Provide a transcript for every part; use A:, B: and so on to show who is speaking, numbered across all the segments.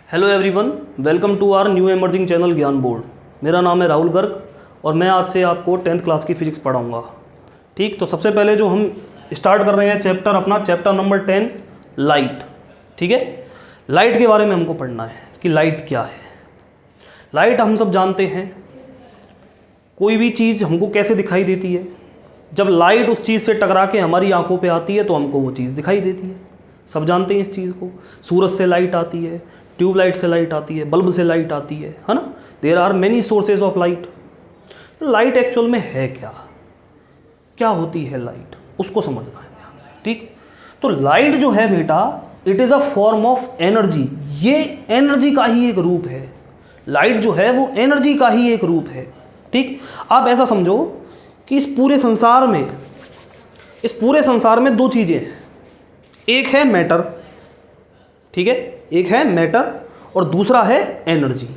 A: Hello everyone, welcome to our new emerging channel Gyan board. मेरा नाम है राहुल गर्ग और मैं आज से आपको 10th क्लास की फिजिक्स पढ़ाऊंगा। ठीक, तो सबसे पहले जो हम स्टार्ट कर रहे हैं चैप्टर नंबर 10 लाइट। ठीक है, लाइट के बारे में हमको पढ़ना है कि लाइट क्या है। लाइट हम सब जानते हैं, कोई भी चीज़ हमको कैसे दिखाई देती है। जब लाइट उस चीज़ से टकरा के हमारी आंखों पे आती है तो हमको वो चीज़ दिखाई देती है। सब जानते हैं इस चीज़ को। सूरज से लाइट आती है, ट्यूबलाइट से लाइट आती है, बल्ब से लाइट आती है ना। There are many sources of light. Light actual में है क्या, क्या होती है लाइट, उसको समझना है ध्यान से। ठीक, तो लाइट जो है बेटा, it is a form of energy. ये एनर्जी का ही एक रूप है। लाइट जो है वो एनर्जी का ही एक रूप है। ठीक, आप ऐसा समझो कि इस पूरे संसार में दो चीज़ें हैं। एक है मैटर, ठीक है, एक है मैटर और दूसरा है एनर्जी।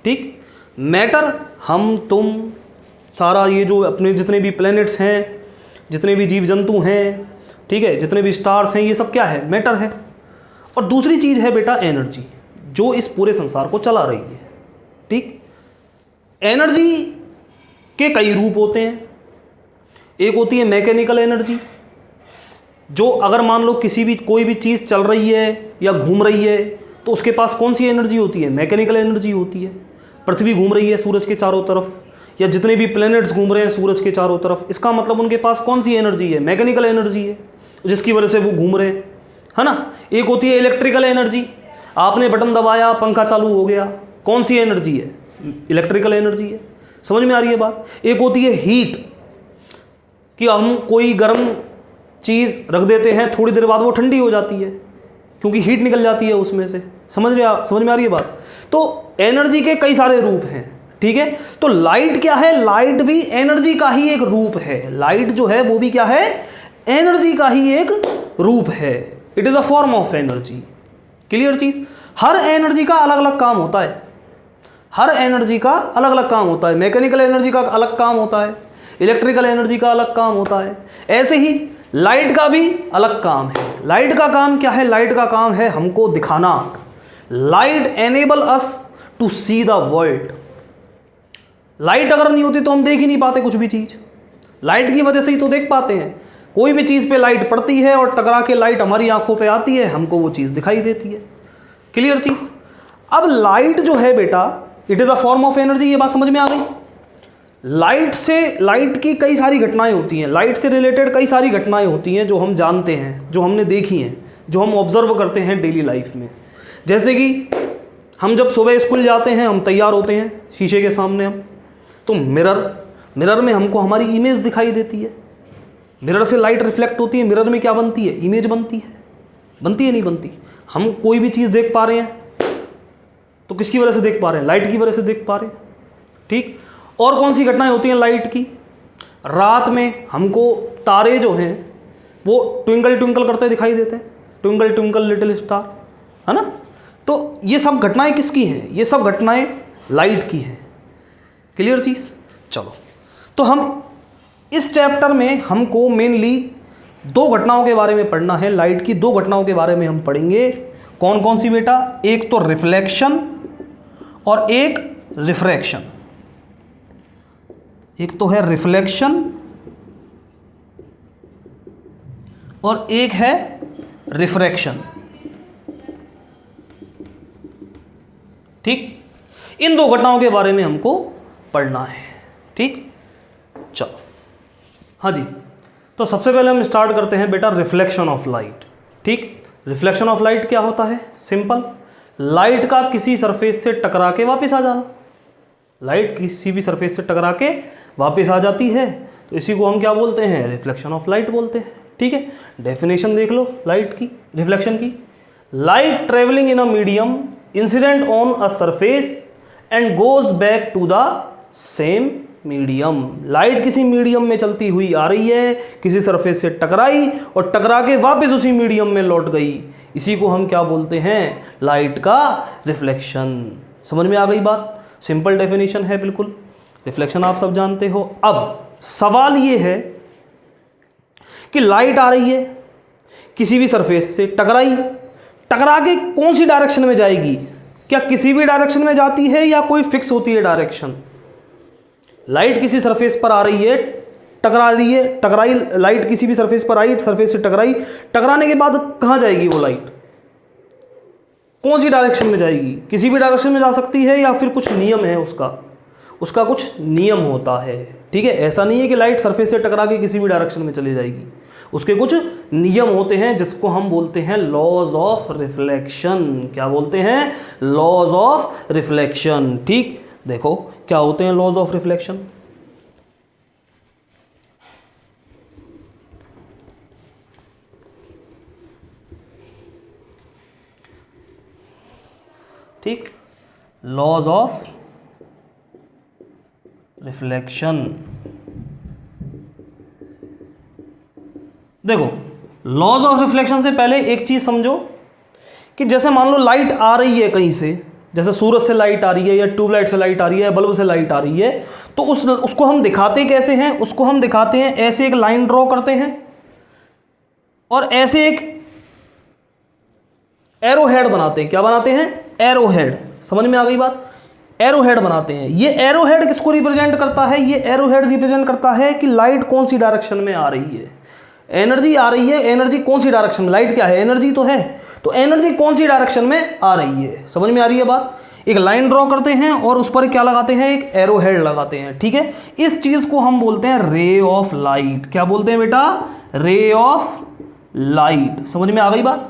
A: ठीक, मैटर हम तुम सारा ये जो अपने जितने भी प्लैनेट्स हैं, जितने भी जीव जंतु हैं, ठीक है, जितने भी स्टार्स हैं, ये सब क्या है, मैटर है। और दूसरी चीज़ है बेटा एनर्जी, जो इस पूरे संसार को चला रही है। ठीक, एनर्जी के कई रूप होते हैं। एक होती है मैकेनिकल एनर्जी, जो अगर मान लो कोई भी चीज़ चल रही है या घूम रही है तो उसके पास कौन सी एनर्जी होती है, मैकेनिकल एनर्जी होती है। पृथ्वी घूम रही है सूरज के चारों तरफ, या जितने भी प्लैनेट्स घूम रहे हैं सूरज के चारों तरफ, इसका मतलब उनके पास कौन सी एनर्जी है, मैकेनिकल एनर्जी है, जिसकी वजह से वो घूम रहे हैं, है ना। एक होती है इलेक्ट्रिकल एनर्जी, आपने बटन दबाया पंखा चालू हो गया, कौन सी एनर्जी है, इलेक्ट्रिकल एनर्जी है। समझ में आ रही है बात। एक होती है हीट, कि हम कोई गर्म चीज़ रख देते हैं, थोड़ी देर बाद वो ठंडी हो जाती है क्योंकि हीट निकल जाती है उसमें से। समझ में आ रही है बात। तो एनर्जी के कई सारे रूप हैं। ठीक है, तो लाइट क्या है, लाइट भी एनर्जी का ही एक रूप है। लाइट जो है वो भी क्या है, एनर्जी का ही एक रूप है। It is a form of energy. Clear cheese. Her energy का अलग अलग काम होता है। हर एनर्जी का अलग अलग काम होता है। मैकेनिकल एनर्जी का अलग काम होता है, इलेक्ट्रिकल एनर्जी का अलग काम होता है। ऐसे ही लाइट का भी अलग काम है। लाइट का काम क्या है, लाइट का काम है हमको दिखाना। Light enable us to see the world. Light अगर नहीं होती तो हम देख ही नहीं पाते कुछ भी चीज़। लाइट की वजह से ही तो देख पाते हैं। कोई भी चीज़ पे लाइट पड़ती है और टकरा के लाइट हमारी आंखों पे आती है, हमको वो चीज़ दिखाई देती है। क्लियर चीज़। अब लाइट जो है बेटा, it is a form of energy. ये बात समझ में आ गई। लाइट की कई सारी घटनाएं होती हैं। लाइट से रिलेटेड कई सारी घटनाएं होती हैं जो हम जानते हैं, जो हमने देखी हैं, जो हम ऑब्जर्व करते हैं डेली लाइफ में। जैसे कि हम जब सुबह स्कूल जाते हैं, हम तैयार होते हैं शीशे के सामने हम, तो मिरर में हमको हमारी इमेज दिखाई देती है। मिरर से लाइट रिफ्लेक्ट होती है, मिरर में क्या बनती है, इमेज बनती है नहीं बनती। हम कोई भी चीज़ देख पा रहे हैं तो किसकी वजह से देख पा रहे हैं, लाइट की वजह से देख पा रहे हैं। ठीक, और कौन सी घटनाएं होती हैं लाइट की, रात में हमको तारे जो हैं वो ट्विंकल ट्विंकल करते दिखाई देते हैं, ट्विंकल ट्विंकल लिटिल स्टार, है ना। तो ये सब घटनाएं किसकी हैं, ये सब घटनाएं लाइट की हैं। क्लियर चीज़। चलो, तो हम इस चैप्टर में हमको मेनली दो घटनाओं के बारे में पढ़ना है। लाइट की दो घटनाओं के बारे में हम पढ़ेंगे। कौन कौन सी बेटा, एक तो रिफ्लेक्शन और एक रिफ्रैक्शन। एक तो है रिफ्लेक्शन और एक है रिफ्रैक्शन। ठीक, इन दो घटनाओं के बारे में हमको पढ़ना है। ठीक, चलो, हाँ जी। तो सबसे पहले हम स्टार्ट करते हैं बेटा रिफ्लेक्शन ऑफ लाइट। ठीक, रिफ्लेक्शन ऑफ लाइट क्या होता है, सिंपल, लाइट का किसी सरफेस से टकरा के वापस आ जाना। लाइट किसी भी सरफेस से टकरा के वापस आ जाती है, तो इसी को हम क्या बोलते हैं, रिफ्लेक्शन ऑफ लाइट बोलते हैं। ठीक है, डेफिनेशन देख लो लाइट की, रिफ्लेक्शन की। Light travelling in a medium incident on a surface and goes back to the same medium. Light किसी मीडियम में चलती हुई आ रही है, किसी सरफेस से टकराई और टकरा के वापस उसी मीडियम में लौट गई। इसी को हम क्या बोलते हैं, लाइट का रिफ्लेक्शन। समझ में आ गई बात। सिंपल डेफिनेशन है बिल्कुल। रिफ्लेक्शन आप सब जानते हो। अब सवाल ये है कि लाइट आ रही है, किसी भी सरफेस से टकरा के कौन सी डायरेक्शन में जाएगी, क्या किसी भी डायरेक्शन में जाती है या कोई फिक्स होती है डायरेक्शन? लाइट किसी सरफेस पर आ रही है, टकरा रही है, टकराई लाइट किसी भी सरफेस पर आई, सरफेस से टकराई, टकराने के बाद कहाँ जाएगी वो लाइट? कौन सी डायरेक्शन में जाएगी? किसी भी डायरेक्शन में जा सकती है या फिर कुछ नियम है उसका कुछ नियम होता है। ठीक है, ऐसा नहीं है कि लाइट सरफेस से टकरा के किसी भी डायरेक्शन में चली जाएगी, उसके कुछ नियम होते हैं जिसको हम बोलते हैं लॉज ऑफ रिफ्लेक्शन। क्या बोलते हैं? Laws of reflection. ठीक, देखो क्या होते हैं लॉज ऑफ रिफ्लेक्शन। ठीक, लॉज ऑफ रिफ्लेक्शन। देखो, लॉज ऑफ रिफ्लेक्शन से पहले एक चीज समझो कि जैसे मान लो लाइट आ रही है कहीं से, जैसे सूरज से लाइट आ रही है या ट्यूबलाइट से लाइट आ रही है या बल्ब से लाइट आ रही है, तो उसको हम दिखाते कैसे हैं? उसको हम दिखाते हैं ऐसे, एक लाइन ड्रॉ करते हैं और ऐसे एक एरो हेड बनाते हैं। क्या बनाते हैं? Arrow head. समझ में आ गई बात? एरो हेड बनाते हैं। ये एरो हेड किसको रिप्रेजेंट करता है? ये एरो हेड रिप्रेजेंट करता है कि लाइट कौन सी डायरेक्शन में आ रही है। एनर्जी आ रही है, एनर्जी कौन सी डायरेक्शन में? लाइट क्या है? एनर्जी तो है, तो एनर्जी कौन सी डायरेक्शन में आ रही है। समझ में आ रही है बात? एक लाइन ड्रॉ करते हैं और उस पर क्या लगाते हैं? एक एरो हेड लगाते हैं। ठीक है, इस चीज को हम बोलते हैं रे ऑफ लाइट। क्या बोलते हैं बेटा? Ray of light. समझ में आ गई बात?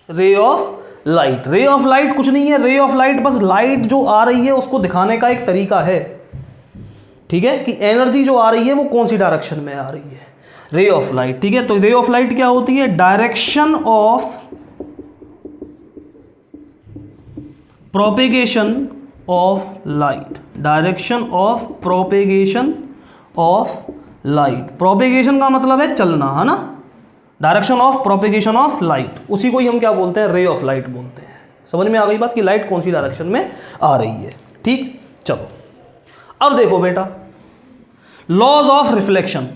A: Ray of light. Ray of light कुछ नहीं है, रे ऑफ लाइट बस लाइट जो आ रही है उसको दिखाने का एक तरीका है। ठीक है, कि एनर्जी जो आ रही है वो कौन सी डायरेक्शन में आ रही है। Ray of light. ठीक है, तो रे ऑफ लाइट क्या होती है? Direction of propagation of light. Direction of propagation of light. Propagation का मतलब है चलना, है ना? Direction of propagation of light, उसी को ही हम क्या बोलते हैं? रे ऑफ लाइट बोलते हैं। समझ में आ गई बात कि लाइट कौन सी डायरेक्शन में आ रही है। ठीक, चलो अब देखो बेटा, laws of reflection.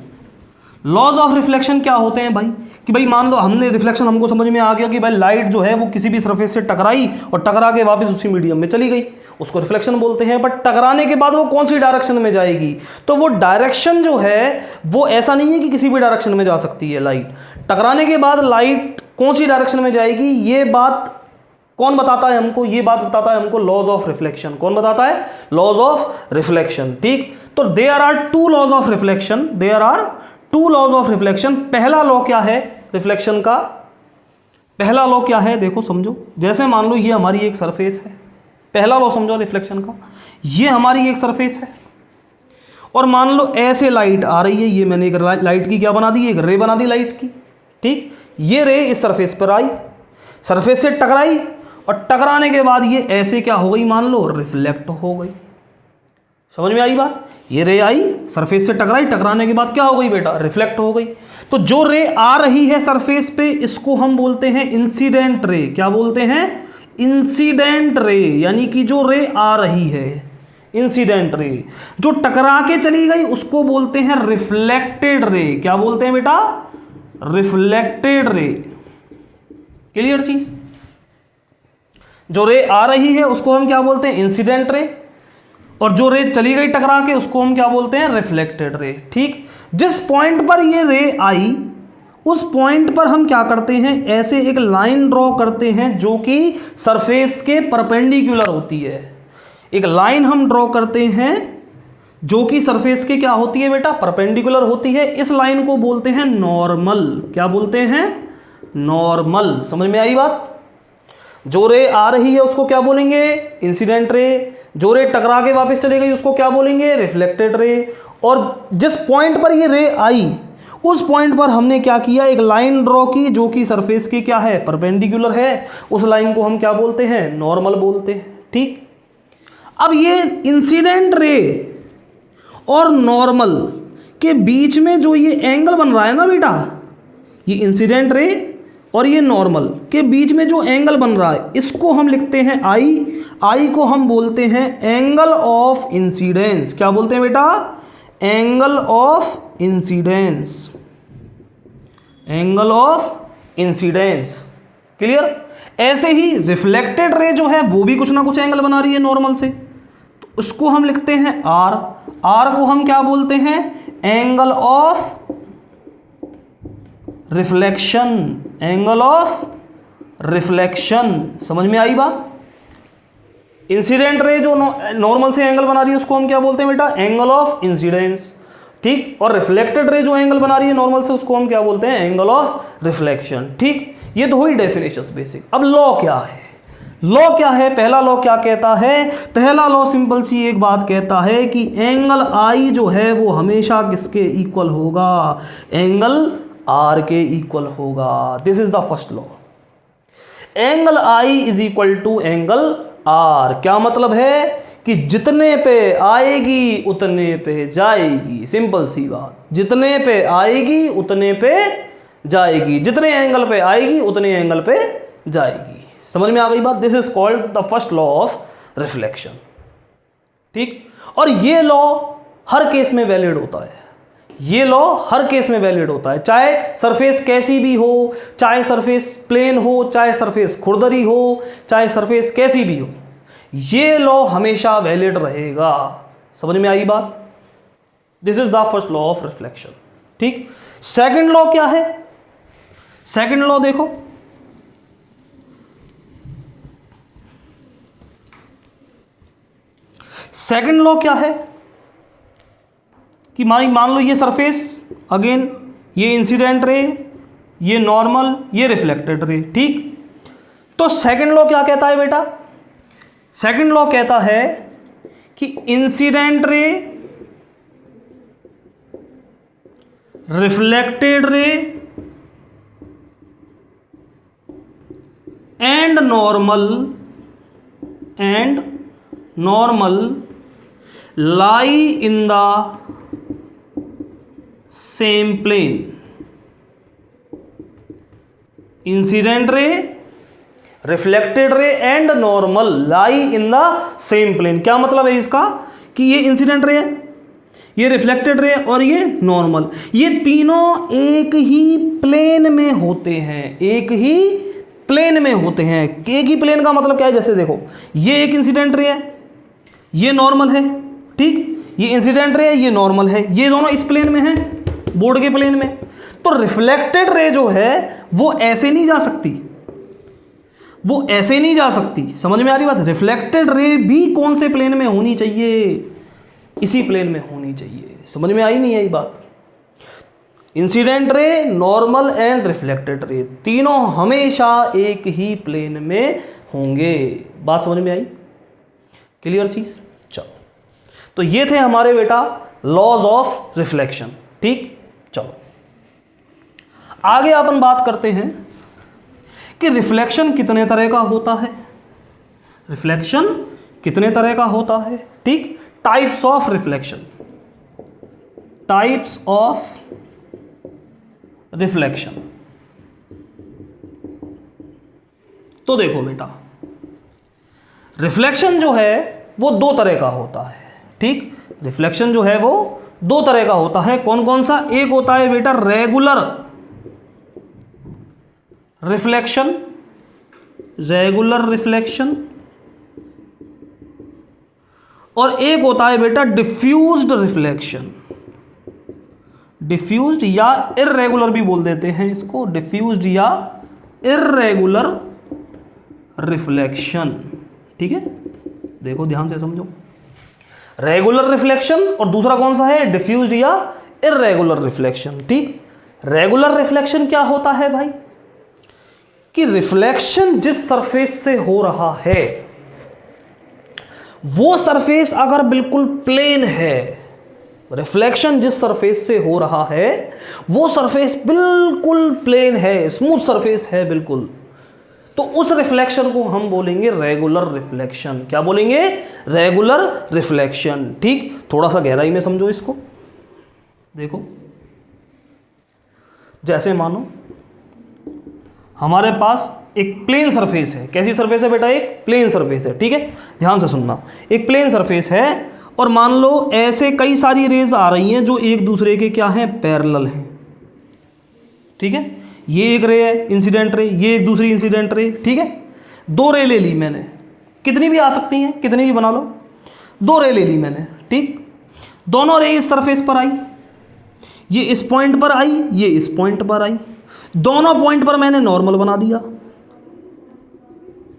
A: Laws of reflection क्या होते हैं भाई? कि भाई मान लो हमने रिफ्लेक्शन, हमको समझ में आ गया कि भाई लाइट जो है वो किसी भी सरफेस से टकराई और टकरा के वापस उसी मीडियम में चली गई, उसको रिफ्लेक्शन बोलते हैं। बट टकराने के बाद वो कौन सी डायरेक्शन में जाएगी? तो वो डायरेक्शन जो है वो ऐसा नहीं है कि किसी भी डायरेक्शन में जा सकती है लाइट। टकराने के बाद लाइट कौन सी डायरेक्शन में जाएगी, ये बात कौन बताता है हमको? ये बात बताता है हमको लॉज ऑफ रिफ्लेक्शन। कौन बताता है? Laws of reflection. ठीक, तो there are two laws of reflection. There are two laws of reflection. पहला लॉ क्या है रिफ्लेक्शन का? पहला लॉ क्या है? देखो समझो, जैसे मान लो ये हमारी एक सरफेस है। पहला लॉ समझो रिफ्लेक्शन का, ये हमारी एक सरफेस है और मान लो ऐसे लाइट आ रही है, ये मैंने एक लाइट की क्या बना दी? एक रे बना दी लाइट की। ठीक, ये रे इस सरफेस पर आई, सरफेस से टकराई और टकराने के बाद ये ऐसे क्या हो गई? मान लो रिफ्लेक्ट हो गई। समझ में आई बात? ये रे आई, सरफेस से टकराई, टकराने के बाद क्या हो गई बेटा? रिफ्लेक्ट हो गई। तो जो रे आ रही है सरफेस पे, इसको हम बोलते हैं इंसिडेंट रे। क्या बोलते हैं? Incident ray. यानी कि जो रे आ रही है, इंसिडेंट रे। जो टकरा के चली गई उसको बोलते हैं रिफ्लेक्टेड रे। क्या बोलते हैं बेटा? Reflected ray. क्लियर चीज? जो रे आ रही है उसको हम क्या बोलते हैं? Incident ray. और जो रे चली गई टकरा के उसको हम क्या बोलते हैं? Reflected ray. ठीक, जिस पॉइंट पर ये रे आई उस पॉइंट पर हम क्या करते हैं? ऐसे एक लाइन ड्रॉ करते हैं जो कि सरफेस के परपेंडिकुलर होती है। एक लाइन हम ड्रॉ करते हैं जो कि सरफेस के क्या होती है बेटा? परपेंडिकुलर होती है। इस लाइन को बोलते हैं नॉर्मल। क्या बोलते हैं? नॉर्मल। समझ में आई बात? जो रे आ रही है उसको क्या बोलेंगे? Incident ray. जो रे टकरा के वापस चली गई उसको क्या बोलेंगे? Reflected ray. और जिस पॉइंट पर ये रे आई उस पॉइंट पर हमने क्या किया? एक लाइन ड्रॉ की जो कि सरफेस के क्या है? परपेंडिकुलर है। उस लाइन को हम क्या बोलते हैं? नॉर्मल बोलते हैं। ठीक, अब ये इंसिडेंट रे और नॉर्मल के बीच में जो ये एंगल बन रहा है ना बेटा, ये इंसिडेंट रे और ये नॉर्मल के बीच में जो एंगल बन रहा है इसको हम लिखते हैं आई। आई को हम बोलते हैं एंगल ऑफ इंसिडेंस। क्या बोलते हैं बेटा? Angle of incidence. Angle of incidence. Clear? ऐसे ही रिफ्लेक्टेड रे जो है वो भी कुछ ना कुछ एंगल बना रही है नॉर्मल से, तो उसको हम लिखते हैं आर। आर को हम क्या बोलते हैं? Angle of reflection, angle of reflection. समझ में आई बात? इंसिडेंट रे जो नॉर्मल से एंगल बना रही है उसको हम क्या बोलते हैं बेटा? एंगल ऑफ इंसिडेंस, ठीक। और रिफ्लेक्टेड रे जो एंगल बना रही है नॉर्मल से उसको हम क्या बोलते हैं? एंगल ऑफ रिफ्लेक्शन, ठीक। ये तो हुई डेफिनेशंस बेसिक। अब लॉ क्या है? लॉ क्या है? पहला लॉ क्या कहता है? पहला लॉ सिंपल सी एक बात कहता है कि एंगल आई जो है वो हमेशा किसके इक्वल होगा? एंगल आर के इक्वल होगा। This is the first law. Angle I is equal to angle R. क्या मतलब है? कि जितने पे आएगी उतने पे जाएगी। सिंपल सी बात, जितने पे आएगी उतने पे जाएगी, जितने एंगल पे आएगी उतने एंगल पे जाएगी। समझ में आ गई बात? This is called the first law of reflection, ठीक। और ये लॉ हर केस में वैलिड होता है। ये लॉ हर केस में वैलिड होता है, चाहे सरफेस कैसी भी हो, चाहे सरफेस प्लेन हो, चाहे सरफेस खुरदरी हो, चाहे सरफेस कैसी भी हो, ये लॉ हमेशा वैलिड रहेगा। समझ में आई बात? This is the first law of reflection, ठीक। सेकंड लॉ क्या है? सेकंड लॉ देखो, सेकंड लॉ क्या है कि मान लो ये सरफेस, अगेन ये इंसिडेंट रे, ये नॉर्मल, ये रिफ्लेक्टेड रे, ठीक। तो सेकंड लॉ क्या कहता है बेटा? सेकंड लॉ कहता है कि incident ray, reflected ray and normal lie in the same plane. Incident ray, reflected ray and normal lie in the same plane. क्या मतलब है इसका? कि ये इंसिडेंट रे है, ये रिफ्लेक्टेड रे और ये नॉर्मल, ये तीनों एक ही प्लेन में होते हैं, एक ही प्लेन में होते हैं। एक ही प्लेन का मतलब क्या है? जैसे देखो, ये एक इंसिडेंट रे है, ये नॉर्मल है, ठीक। ये इंसिडेंट रे है, ये नॉर्मल है, ये दोनों इस प्लेन में हैं, बोर्ड के प्लेन में। तो रिफ्लेक्टेड रे जो है वो ऐसे नहीं जा सकती, वो ऐसे नहीं जा सकती। समझ में आ रही बात? रिफ्लेक्टेड रे भी कौन से प्लेन में होनी चाहिए? इसी प्लेन में होनी चाहिए। समझ में आई नहीं आई बात? Incident ray, normal and reflected ray तीनों हमेशा एक ही प्लेन में होंगे। बात समझ में आई? क्लियर चीज? चलो, तो ये थे हमारे बेटा लॉज ऑफ रिफ्लेक्शन, ठीक। चलो आगे अपन बात करते हैं कि रिफ्लेक्शन कितने तरह का होता है। रिफ्लेक्शन कितने तरह का होता है, ठीक। Types of reflection, types of reflection. तो देखो बेटा, रिफ्लेक्शन जो है वो दो तरह का होता है, ठीक। रिफ्लेक्शन जो है वो दो तरह का होता है। कौन कौन सा? एक होता है बेटा रेगुलर रिफ्लेक्शन, रेगुलर रिफ्लेक्शन, और एक होता है बेटा डिफ्यूज्ड रिफ्लेक्शन। डिफ्यूज्ड या इर्रेगुलर भी बोल देते हैं इसको, डिफ्यूज्ड या इर्रेगुलर रिफ्लेक्शन, ठीक है। देखो ध्यान से समझो, रेगुलर रिफ्लेक्शन और दूसरा कौन सा है? डिफ्यूज्ड या इर्रेगुलर रिफ्लेक्शन, ठीक। रेगुलर रिफ्लेक्शन क्या होता है भाई? कि रिफ्लेक्शन जिस सरफेस से हो रहा है वो सरफेस अगर बिल्कुल प्लेन है, रिफ्लेक्शन जिस सरफेस से हो रहा है वो सरफेस बिल्कुल प्लेन है, स्मूथ सरफेस है बिल्कुल, तो उस रिफ्लेक्शन को हम बोलेंगे रेगुलर रिफ्लेक्शन। क्या बोलेंगे? रेगुलर रिफ्लेक्शन, ठीक। थोड़ा सा गहराई में समझो इसको। देखो, जैसे मानो हमारे पास एक प्लेन सरफेस है। कैसी सरफेस है बेटा? एक प्लेन सरफेस है, ठीक है। ध्यान से सुनना, एक प्लेन सरफेस है और मान लो ऐसे कई सारी रेज आ रही हैं जो एक दूसरे के क्या हैं? पैरेलल हैं, ठीक है। ये एक रे है इंसिडेंट रे, ये एक दूसरी इंसिडेंट रे, ठीक है। 2 रे ले ली मैंने, कितनी भी आ सकती हैं, कितनी भी बना लो, 2 रे ले ली मैंने, ठीक। दोनों रे इस सरफेस पर आई, ये इस पॉइंट पर आई, ये इस पॉइंट पर आई, दोनों पॉइंट पर मैंने नॉर्मल बना दिया,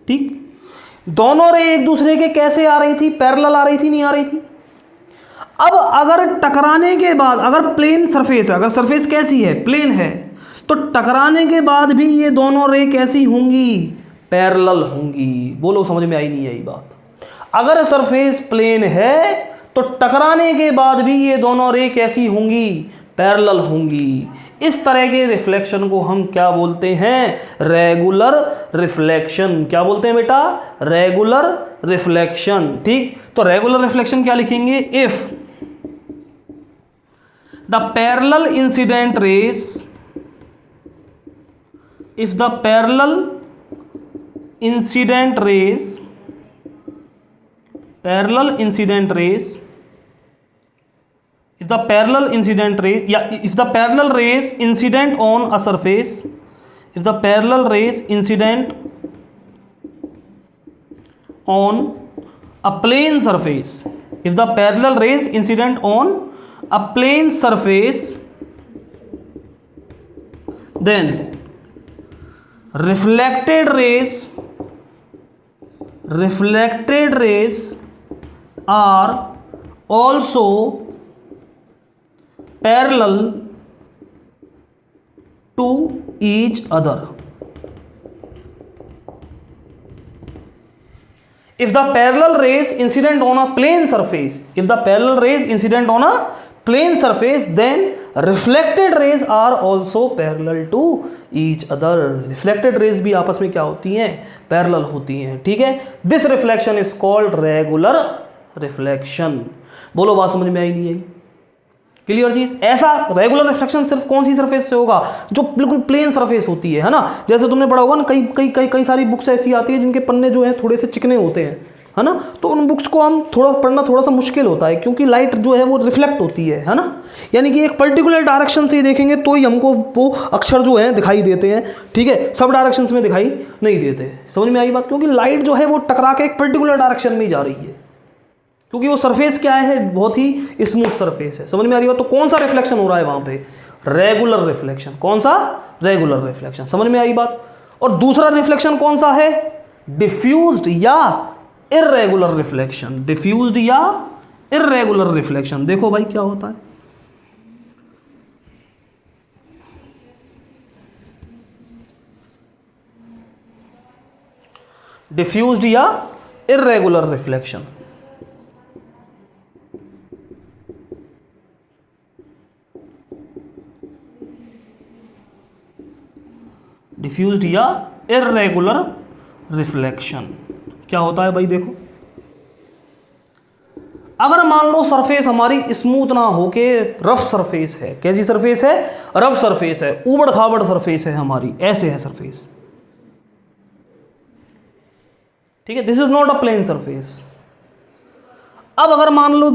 A: ठीक। दोनों रे एक दूसरे के कैसे आ रही थी, पैरेलल आ रही थी, नहीं आ रही थी। अब अगर टकराने के बाद, अगर प्लेन सरफेस है, अगर सरफेस कैसी है, प्लेन है, तो टकराने के बाद भी ये दोनों रे कैसी होंगी, पैरेलल होंगी। बोलो समझ में आई नहीं आई बात। अगर सरफेस प्लेन है तो टकराने के बाद भी ये दोनों रे कैसी होंगी, पैरेलल होंगी। इस तरह के रिफ्लेक्शन को हम क्या बोलते हैं, रेगुलर रिफ्लेक्शन। क्या बोलते हैं बेटा, रेगुलर रिफ्लेक्शन, ठीक। तो रेगुलर रिफ्लेक्शन क्या लिखेंगे, if the parallel incident raise, if the parallel incident rays if the parallel incident rays, if the parallel rays incident on a surface, if the parallel rays incident on a plane surface, if the parallel rays incident on a plane surface, then reflected rays are also parallel to each other. If the parallel rays incident on a plane surface, if the parallel rays incident on a plane surface, then reflected rays are also parallel to each other. reflected rays भी आपस में क्या होती हैं, parallel होती हैं, ठीक है। this reflection is called regular reflection। बोलो बात समझ में आई नहीं आई, क्लियर चीज। ऐसा रेगुलर रिफ्लेक्शन सिर्फ कौन सी सरफेस से होगा, जो बिल्कुल प्लेन सरफेस होती है ना। जैसे तुमने पढ़ा होगा ना, कई सारी बुक्स ऐसी आती है जिनके पन्ने जो है थोड़े से चिकने होते हैं, है ना। तो उन बुक्स को हम पढ़ना थोड़ा सा मुश्किल होता है, क्योंकि लाइट जो है वो रिफ्लेक्ट होती है ना। यानी कि एक पर्टिकुलर डायरेक्शन से ही देखेंगे तो ही हमको वो अक्षर जो है दिखाई देते हैं, ठीक है। सब डायरेक्शंस में दिखाई नहीं देते। समझ में आई बात, क्योंकि लाइट जो है वो टकरा के एक पर्टिकुलर डायरेक्शन में ही जा रही है, क्योंकि वो सरफेस क्या है, बहुत ही स्मूथ सरफेस है। समझ में आ रही बात। तो कौन सा रिफ्लेक्शन हो रहा है वहां पे, रेगुलर रिफ्लेक्शन। कौन सा, रेगुलर रिफ्लेक्शन। समझ में आई बात। और दूसरा रिफ्लेक्शन कौन सा है, डिफ्यूज्ड या इर्रेगुलर रिफ्लेक्शन। डिफ्यूज्ड या इर्रेगुलर रिफ्लेक्शन। देखो भाई क्या होता है, डिफ्यूज्ड या इर्रेगुलर रिफ्लेक्शन। डिफ्यूज्ड या इर्रेगुलर रिफ्लेक्शन क्या होता है भाई, देखो। अगर मान लो सरफेस हमारी स्मूथ ना होके रफ सरफेस है, कैसी सरफेस है, रफ सरफेस है, ऊबड़ खाबड़ सरफेस है हमारी, ऐसे है सरफेस, ठीक है। This is not a plane surface. अब अगर मान लो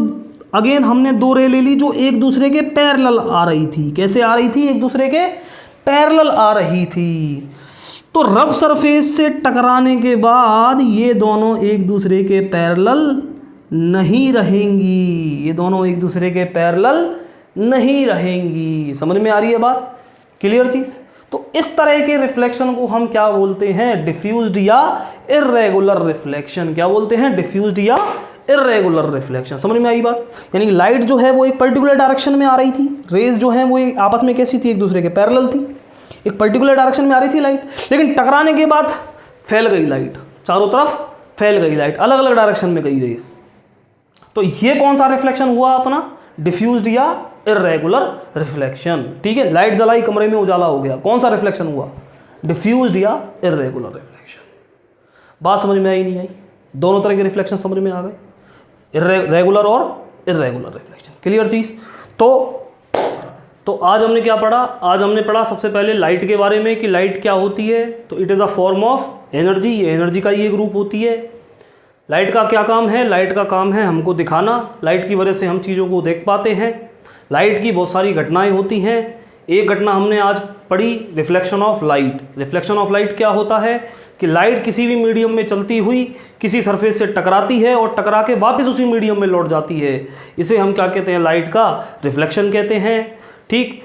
A: अगेन हमने 2 रे ले ली जो एक दूसरे के पैरेलल आ रही थी। कैसे आ रही थी, एक दूसरे के पैरेलल आ रही थी। तो रफ सरफेस से टकराने के बाद ये दोनों एक दूसरे के पैरेलल नहीं रहेंगी, ये दोनों एक दूसरे के पैरेलल नहीं रहेंगी। समझ में आ रही है बात, क्लियर चीज। तो इस तरह के रिफ्लेक्शन को हम क्या बोलते हैं, डिफ्यूज्ड या इर्रेगुलर रिफ्लेक्शन। क्या बोलते हैं, डिफ्यूज्ड या इर्रेगुलर रिफ्लेक्शन। समझ में आई बात। यानी लाइट जो है वो एक पर्टिकुलर डायरेक्शन में आ रही थी, रेज जो है वो आपस में कैसी थी, एक दूसरे के पैरेलल थी, एक पर्टिकुलर डायरेक्शन में आ रही थी लाइट, लेकिन टकराने के बाद फैल गई लाइट, चारों तरफ फैल गई लाइट, अलग अलग डायरेक्शन में गई रेज। तो ये कौन सा रिफ्लेक्शन हुआ अपना, डिफ्यूज्ड या इर्रेगुलर रिफ्लेक्शन, ठीक है। लाइट जलाई, कमरे में उजाला हो गया, कौन सा रिफ्लेक्शन हुआ, डिफ्यूज्ड या इर्रेगुलर रिफ्लेक्शन। बात समझ में आई नहीं आई, दोनों तरह के रिफ्लेक्शन समझ में आ गए, रेगुलर और इर्रेगुलर रिफ्लेक्शन, क्लियर चीज। तो आज हमने क्या पढ़ा, आज हमने पढ़ा सबसे पहले लाइट के बारे में कि लाइट क्या होती है। तो it is a form of energy, ये एनर्जी का ही एक रूप होती है। लाइट का क्या काम है, लाइट का काम है हमको दिखाना, लाइट की वजह से हम चीज़ों को देख पाते हैं। लाइट की बहुत सारी घटनाएं होती हैं, एक घटना हमने आज पढ़ी, reflection of light. Reflection of light क्या होता है कि लाइट किसी भी मीडियम में चलती हुई किसी सरफेस से टकराती है और टकरा के वापस उसी मीडियम में लौट जाती है। इसे हम क्या कहते हैं, लाइट का रिफ्लेक्शन कहते हैं। ठीक,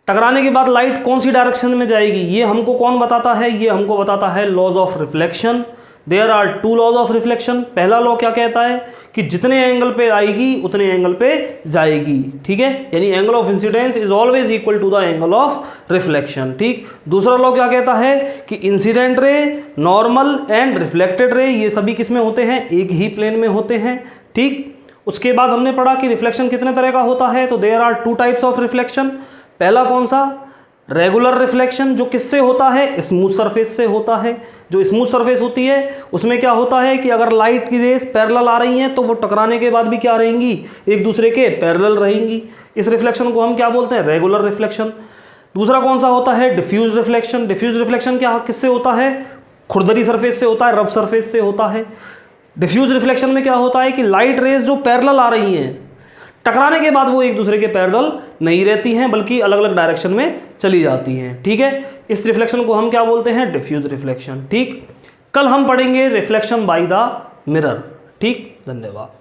A: टकराने के बाद लाइट कौन सी डायरेक्शन में जाएगी ये हमको कौन बताता है, ये हमको बताता है laws of reflection. There are two laws of reflection. पहला लॉ क्या कहता है कि जितने एंगल पे आएगी उतने एंगल पे जाएगी। ठीक है, यानी angle of incidence is always equal to the angle of reflection. ठीक, दूसरा लॉ क्या कहता है कि incident ray, normal and reflected ray ये सभी किस में होते हैं, एक ही प्लेन में होते हैं। ठीक, उसके बाद हमने पढ़ा कि रिफ्लेक्शन कितने तरह का होता है, तो there are two types of reflection. पहला कौन सा, रेगुलर रिफ्लेक्शन, जो किससे होता है, स्मूथ सरफेस से होता है। जो स्मूथ सरफेस होती है उसमें क्या होता है कि अगर लाइट की रेस पैरेलल आ रही हैं तो वो टकराने के बाद भी क्या रहेंगी, एक दूसरे के पैरेलल रहेंगी। इस रिफ्लेक्शन को हम क्या बोलते हैं, रेगुलर रिफ्लेक्शन। दूसरा कौन सा होता है, डिफ्यूज रिफ्लेक्शन। डिफ्यूज रिफ्लेक्शन क्या किससे होता है, खुरदरी सरफेस से होता है, रफ सरफेस से होता है। डिफ्यूज रिफ्लेक्शन में क्या होता है कि लाइट रेस जो पैरेलल आ रही हैं टकराने के बाद वो एक दूसरे के पैरेलल नहीं रहती हैं बल्कि अलग अलग डायरेक्शन में चली जाती हैं। ठीक है, इस रिफ्लेक्शन को हम क्या बोलते हैं, डिफ्यूज रिफ्लेक्शन। ठीक, कल हम पढ़ेंगे रिफ्लेक्शन बाय द मिरर। ठीक, धन्यवाद।